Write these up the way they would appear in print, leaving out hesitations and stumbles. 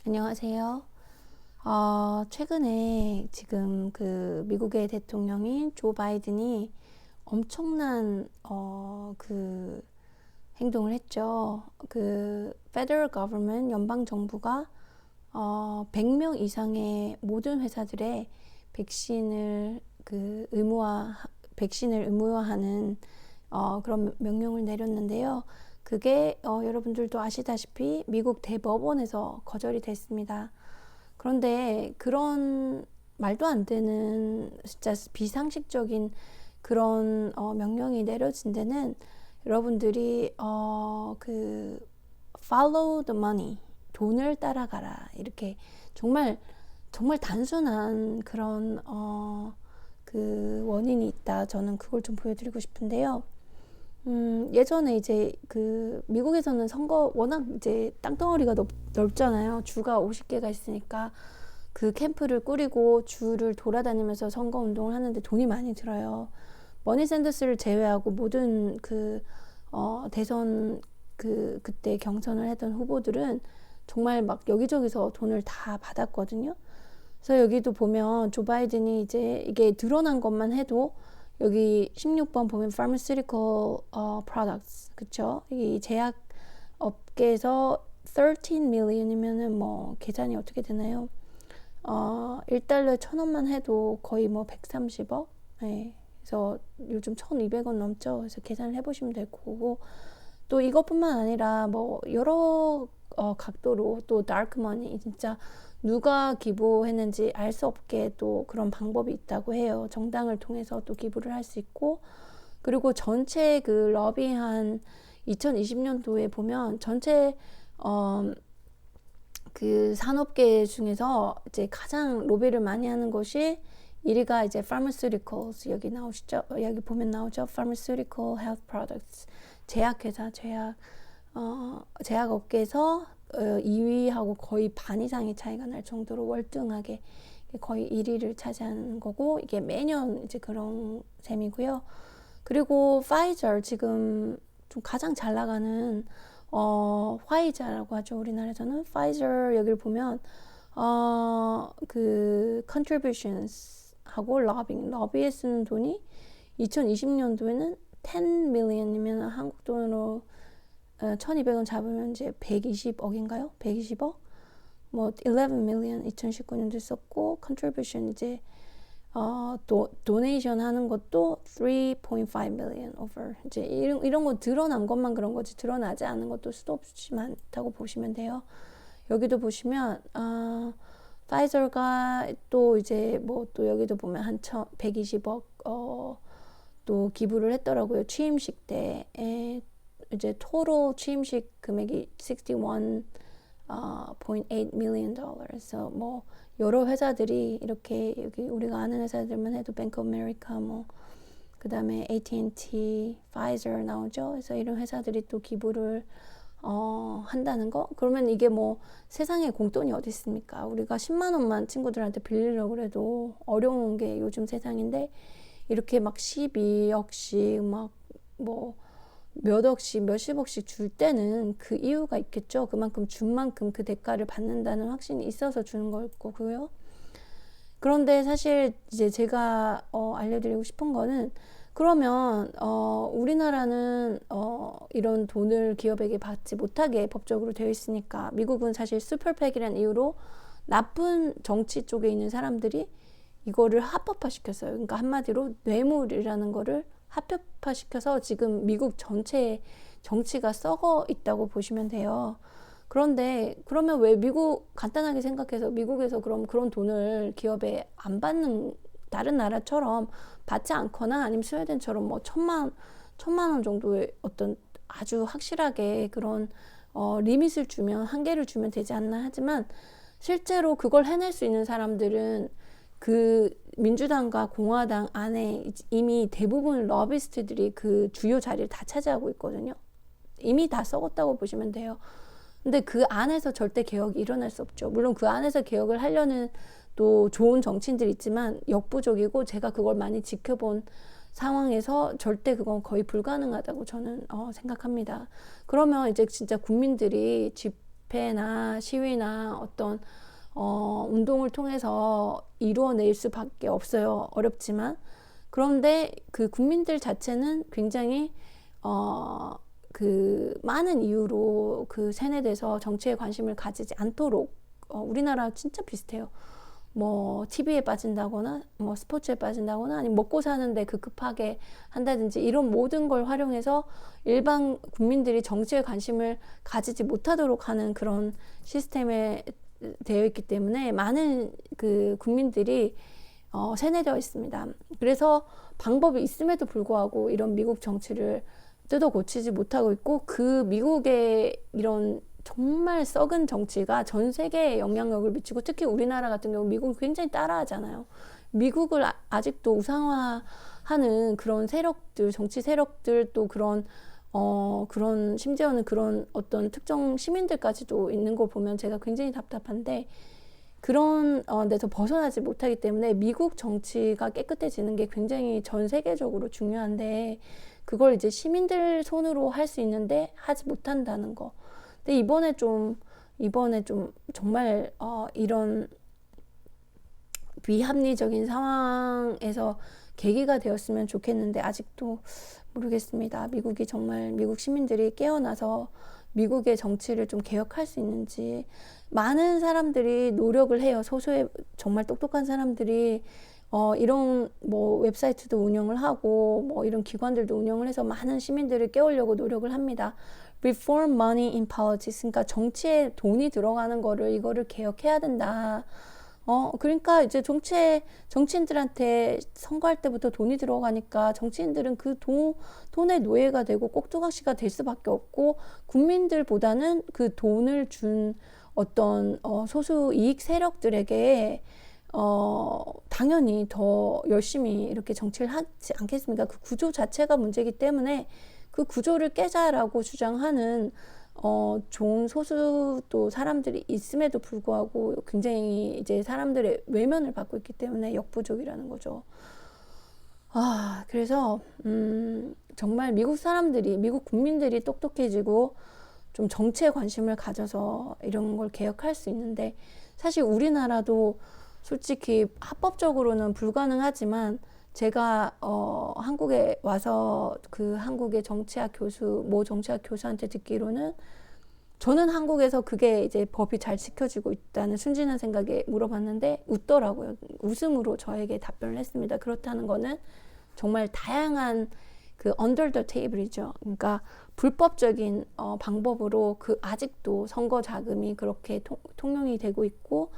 안녕하세요. 최근에 지금 그 미국의 대통령인 조 바이든이 엄청난 그 행동을 했죠. 그 Federal Government 연방 정부가 100명 이상의 모든 회사들의 백신을 백신을 의무화하는 그런 명령을 내렸는데요. 그게 여러분들도 아시다시피 미국 대법원에서 거절이 됐습니다. 그런데 그런 말도 안 되는 진짜 비상식적인 그런 명령이 내려진 데는 여러분들이 follow the money, 돈을 따라가라, 이렇게 정말 정말 단순한 그런 그 원인이 있다. 저는 그걸 좀 보여드리고 싶은데요. 예전에 이제 그 미국에서는 선거 워낙 이제 땅덩어리가 넓잖아요. 주가 50개가 있으니까 그 캠프를 꾸리고 주를 돌아다니면서 선거 운동을 하는데 돈이 많이 들어요. 버니 샌더스를 제외하고 모든 대선 그때 경선을 했던 후보들은 정말 막 여기저기서 돈을 다 받았거든요. 그래서 여기도 보면 조 바이든이 이제 이게 드러난 것만 해도 여기 16번 보면 pharmaceutical products, 그쵸? 이 제약 업계에서 13 million이면은 뭐 계산이 어떻게 되나요? 1달러 1,000원만 해도 거의 뭐 130억? 네. 그래서 요즘 1,200원 넘죠. 그래서 계산을 해보시면 될 거고, 또 이것뿐만 아니라 뭐 여러 각도로 또 다크 머니, 진짜 누가 기부했는지 알 수 없게 또 그런 방법이 있다고 해요. 정당을 통해서 또 기부를 할 수 있고, 그리고 전체 그 러비한 2020년도에 보면 전체 그 산업계 중에서 이제 가장 로비를 많이 하는 것이 1위가 이제 pharmaceuticals, 여기 나오시죠? 여기 보면 나오죠? pharmaceutical health products, 제약회사, 제약업계에서 2위하고 거의 반 이상의 차이가 날 정도로 월등하게 거의 1위를 차지하는 거고, 이게 매년 이제 그런 셈이고요. 그리고 파이저, 지금 좀 가장 잘 나가는 화이자라고 하죠. 우리나라에서는 파이저, 여기를 보면 그 contributions 하고 러비에 쓰는 돈이 2020년도에는 10 million이면 한국 돈으로 1,200원 잡으면 이제 120억인가요? 120억? 뭐 11 million 2019년도에 썼고, contribution 이제 도네이션 하는 것도 3.5 million over. 이제 이런 거 드러난 것만 그런 거지, 드러나지 않은 것도 수도 없이 많다고 보시면 돼요. 여기도 보시면 파이저가 또 이제 뭐 또 여기도 보면 한 120억 또 기부를 했더라고요. 취임식 때. 이제 토로 취임식 금액이 61.8 million dollars. 뭐 여러 회사들이 이렇게, 여기 우리가 아는 회사들만 해도 Bank of America, 뭐 그 다음에 AT&T, Pfizer 나오죠. 그래서 이런 회사들이 또 기부를 한다는 거. 그러면 이게 뭐 세상에 공돈이 어디 있습니까? 우리가 10만 원만 친구들한테 빌리려고 해도 어려운 게 요즘 세상인데, 이렇게 막 12억씩 막 뭐 몇 억씩 몇십억씩 줄 때는 그 이유가 있겠죠. 그만큼 준 만큼 그 대가를 받는다는 확신이 있어서 주는 걸 거고요. 그런데 사실 이제 제가 알려드리고 싶은 거는, 그러면 우리나라는 이런 돈을 기업에게 받지 못하게 법적으로 되어 있으니까, 미국은 사실 슈퍼팩이라는 이유로 나쁜 정치 쪽에 있는 사람들이 이거를 합법화시켰어요. 그러니까 한마디로 뇌물이라는 거를 합법화시켜서 지금 미국 전체의 정치가 썩어 있다고 보시면 돼요. 그런데 그러면 왜 간단하게 생각해서 미국에서 그런 돈을 기업에 안 받는, 다른 나라처럼 받지 않거나 아니면 스웨덴처럼 뭐 천만 원 정도의 어떤 아주 확실하게 그런 리밋을 주면, 한계를 주면 되지 않나 하지만, 실제로 그걸 해낼 수 있는 사람들은 그 민주당과 공화당 안에 이미 대부분 러비스트들이 그 주요 자리를 다 차지하고 있거든요. 이미 다 썩었다고 보시면 돼요. 근데 그 안에서 절대 개혁이 일어날 수 없죠. 물론 그 안에서 개혁을 하려는 또 좋은 정치인들이 있지만 역부족이고, 제가 그걸 많이 지켜본 상황에서 절대 그건 거의 불가능하다고 저는 생각합니다. 그러면 이제 진짜 국민들이 집회나 시위나 어떤 운동을 통해서 이루어낼 수밖에 없어요. 어렵지만. 그런데 그 국민들 자체는 굉장히 그 많은 이유로 그 세뇌돼서 정치에 관심을 가지지 않도록 우리나라 진짜 비슷해요. 뭐 TV에 빠진다거나 뭐 스포츠에 빠진다거나 아니면 먹고 사는데 급하게 한다든지 이런 모든 걸 활용해서 일반 국민들이 정치에 관심을 가지지 못하도록 하는 그런 시스템에 되어 있기 때문에 많은 그 국민들이 세뇌되어 있습니다. 그래서 방법이 있음에도 불구하고 이런 미국 정치를 뜯어 고치지 못하고 있고 그 미국의 이런 정말 썩은 정치가 전 세계에 영향력을 미치고 특히 우리나라 같은 경우 미국을 굉장히 따라하잖아요. 미국을 아직도 우상화하는 그런 세력들, 정치 세력들 또 그런 그런 심지어는 그런 어떤 특정 시민들까지도 있는 걸 보면 제가 굉장히 답답한데 그런 데서 벗어나지 못하기 때문에 미국 정치가 깨끗해지는 게 굉장히 전 세계적으로 중요한데 그걸 이제 시민들 손으로 할 수 있는데 하지 못한다는 거. 근데 이번에 좀 정말 이런 비합리적인 상황에서 계기가 되었으면 좋겠는데 아직도 모르겠습니다. 미국이 정말 미국 시민들이 깨어나서 미국의 정치를 좀 개혁할 수 있는지 많은 사람들이 노력을 해요. 소수의 정말 똑똑한 사람들이 이런 뭐 웹사이트도 운영을 하고 뭐 이런 기관들도 운영을 해서 많은 시민들을 깨우려고 노력을 합니다. Reform money in politics. 그러니까 정치에 돈이 들어가는 이거를 개혁해야 된다. 그러니까 이제 정치인들한테 선거할 때부터 돈이 들어가니까 정치인들은 그 돈의 노예가 되고 꼭두각시가 될 수밖에 없고 국민들보다는 그 돈을 준 어떤 소수 이익 세력들에게 당연히 더 열심히 이렇게 정치를 하지 않겠습니까? 그 구조 자체가 문제이기 때문에 그 구조를 깨자라고 주장하는 좋은 소수 또 사람들이 있음에도 불구하고 굉장히 이제 사람들의 외면을 받고 있기 때문에 역부족이라는 거죠. 그래서 정말 미국 국민들이 똑똑해지고 좀 정치에 관심을 가져서 이런 걸 개혁할 수 있는데 사실 우리나라도 솔직히 합법적으로는 불가능하지만 제가 한국에 와서 그 한국의 모 정치학 교수한테 듣기로는 저는 한국에서 그게 이제 법이 잘 지켜지고 있다는 순진한 생각에 물어봤는데 웃더라고요. 웃음으로 저에게 답변을 했습니다. 그렇다는 거는 정말 다양한 그 under the table이죠. 그러니까 불법적인 방법으로 그 아직도 선거 자금이 그렇게 통용이 되고 있고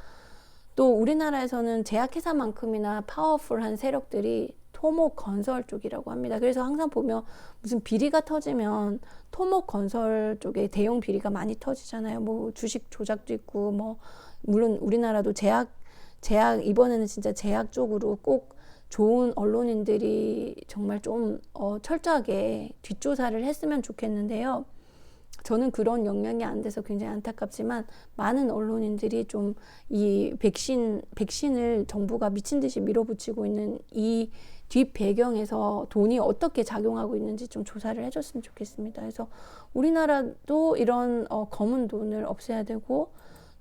또 우리나라에서는 제약회사만큼이나 파워풀한 세력들이 토목건설 쪽이라고 합니다. 그래서 항상 보면 무슨 비리가 터지면 토목건설 쪽에 대형 비리가 많이 터지잖아요. 뭐 주식 조작도 있고 뭐 물론 우리나라도 제약 이번에는 진짜 제약 쪽으로 꼭 좋은 언론인들이 정말 좀 철저하게 뒷조사를 했으면 좋겠는데요. 저는 그런 역량이 안 돼서 굉장히 안타깝지만 많은 언론인들이 좀 이 백신을 정부가 미친 듯이 밀어붙이고 있는 이 뒷배경에서 돈이 어떻게 작용하고 있는지 좀 조사를 해줬으면 좋겠습니다. 그래서 우리나라도 이런 검은 돈을 없애야 되고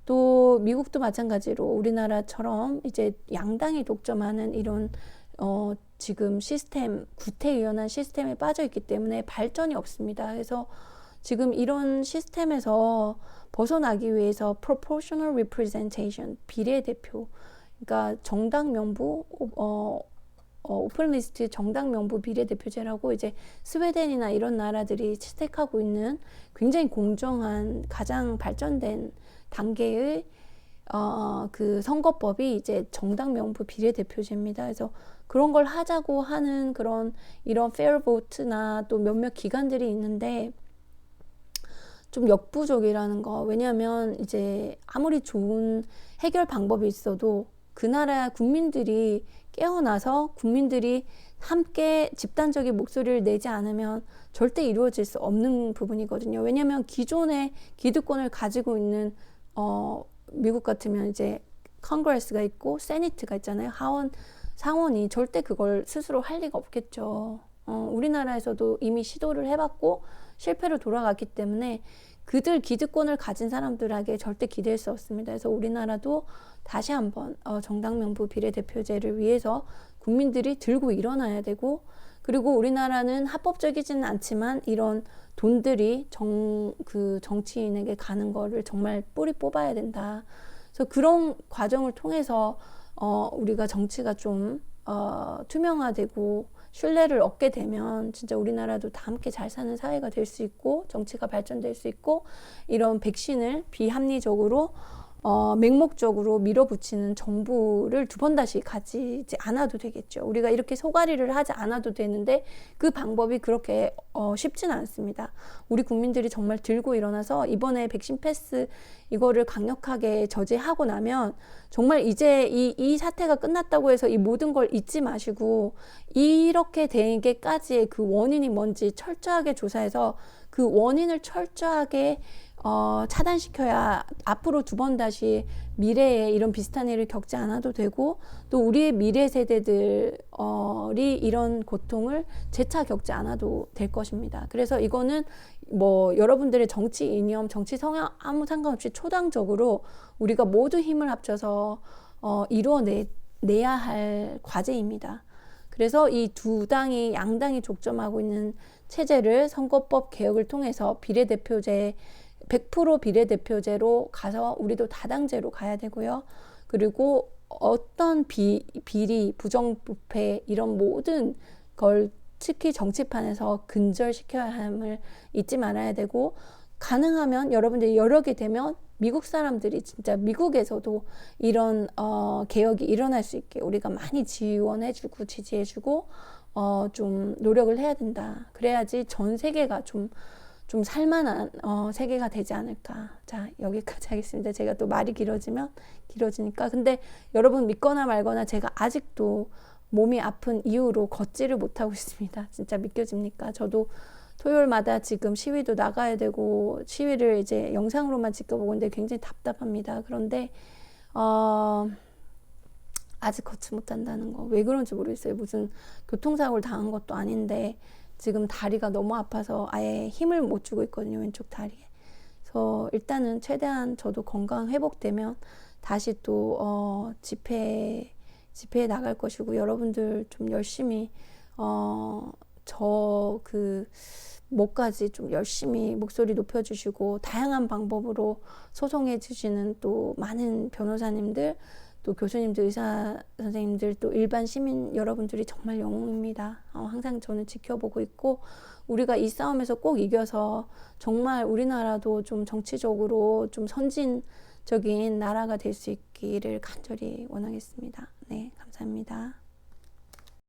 또 미국도 마찬가지로 우리나라처럼 이제 양당이 독점하는 이런 지금 구태의연한 시스템에 빠져 있기 때문에 발전이 없습니다. 그래서 지금 이런 시스템에서 벗어나기 위해서 proportional representation, 비례대표, 그러니까 정당 명부, 오픈리스트 정당 명부 비례대표제라고 이제 스웨덴이나 이런 나라들이 채택하고 있는 굉장히 공정한 가장 발전된 단계의 그 선거법이 이제 정당 명부 비례대표제입니다. 그래서 그런 걸 하자고 하는 이런 fair vote나 또 몇몇 기관들이 있는데 좀 역부족이라는 거. 왜냐하면 이제 아무리 좋은 해결 방법이 있어도 그 나라 국민들이 깨어나서 국민들이 함께 집단적인 목소리를 내지 않으면 절대 이루어질 수 없는 부분이거든요. 왜냐하면 기존의 기득권을 가지고 있는 미국 같으면 이제 컨그레스가 있고 세니트가 있잖아요. 상원이 절대 그걸 스스로 할 리가 없겠죠. 우리나라에서도 이미 시도를 해봤고 실패로 돌아갔기 때문에 그들 기득권을 가진 사람들에게 절대 기댈 수 없습니다. 그래서 우리나라도 다시 한번 정당 명부 비례대표제를 위해서 국민들이 들고 일어나야 되고, 그리고 우리나라는 합법적이지는 않지만 이런 돈들이 정치인에게 가는 거를 정말 뿌리 뽑아야 된다. 그래서 그런 과정을 통해서 우리가 정치가 좀 투명화되고 신뢰를 얻게 되면 진짜 우리나라도 다 함께 잘 사는 사회가 될 수 있고 정치가 발전될 수 있고, 이런 백신을 비합리적으로 맹목적으로 밀어붙이는 정부를 두 번 다시 가지지 않아도 되겠죠. 우리가 이렇게 소가리를 하지 않아도 되는데 그 방법이 그렇게 쉽지는 않습니다. 우리 국민들이 정말 들고 일어나서 이번에 백신 패스 이거를 강력하게 저지하고 나면 정말 이제 이 사태가 끝났다고 해서 이 모든 걸 잊지 마시고 이렇게 되기까지의 그 원인이 뭔지 철저하게 조사해서 그 원인을 철저하게 차단시켜야 앞으로 두 번 다시 미래에 이런 비슷한 일을 겪지 않아도 되고, 또 우리의 미래 세대들이 이런 고통을 재차 겪지 않아도 될 것입니다. 그래서 이거는 뭐 여러분들의 정치 이념, 정치 성향 아무 상관없이 초당적으로 우리가 모두 힘을 합쳐서 이루어내야 할 과제입니다. 그래서 이 두 당이 양당이 족점하고 있는 체제를 선거법 개혁을 통해서 비례대표제 100% 비례대표제로 가서 우리도 다당제로 가야 되고요. 그리고 어떤 비리, 부정부패 이런 모든 걸 특히 정치판에서 근절시켜야 함을 잊지 말아야 되고, 가능하면 여러분들이 여력이 되면 미국 사람들이 진짜 미국에서도 이런 개혁이 일어날 수 있게 우리가 많이 지원해주고 지지해주고 좀 노력을 해야 된다. 그래야지 전 세계가 좀 살만한 세계가 되지 않을까. 자, 여기까지 하겠습니다. 제가 또 말이 길어지니까. 근데 여러분 믿거나 말거나 제가 아직도 몸이 아픈 이유로 걷지를 못하고 있습니다. 진짜 믿겨집니까? 저도 토요일마다 지금 시위도 나가야 되고 시위를 이제 영상으로만 지켜보고 있는데 굉장히 답답합니다. 그런데 아직 걷지 못한다는 거 왜 그런지 모르겠어요. 무슨 교통사고를 당한 것도 아닌데 지금 다리가 너무 아파서 아예 힘을 못 주고 있거든요. 왼쪽 다리에. 그래서 일단은 최대한 저도 건강 회복되면 다시 또 집회에 나갈 것이고, 여러분들 좀 열심히 저 목까지 좀 열심히 목소리 높여주시고 다양한 방법으로 소송해 주시는 또 많은 변호사님들, 또 교수님들, 의사 선생님들, 또 일반 시민 여러분들이 정말 영웅입니다. 항상 저는 지켜보고 있고, 우리가 이 싸움에서 꼭 이겨서 정말 우리나라도 좀 정치적으로 좀 선진적인 나라가 될 수 있기를 간절히 원하겠습니다. 네, 감사합니다.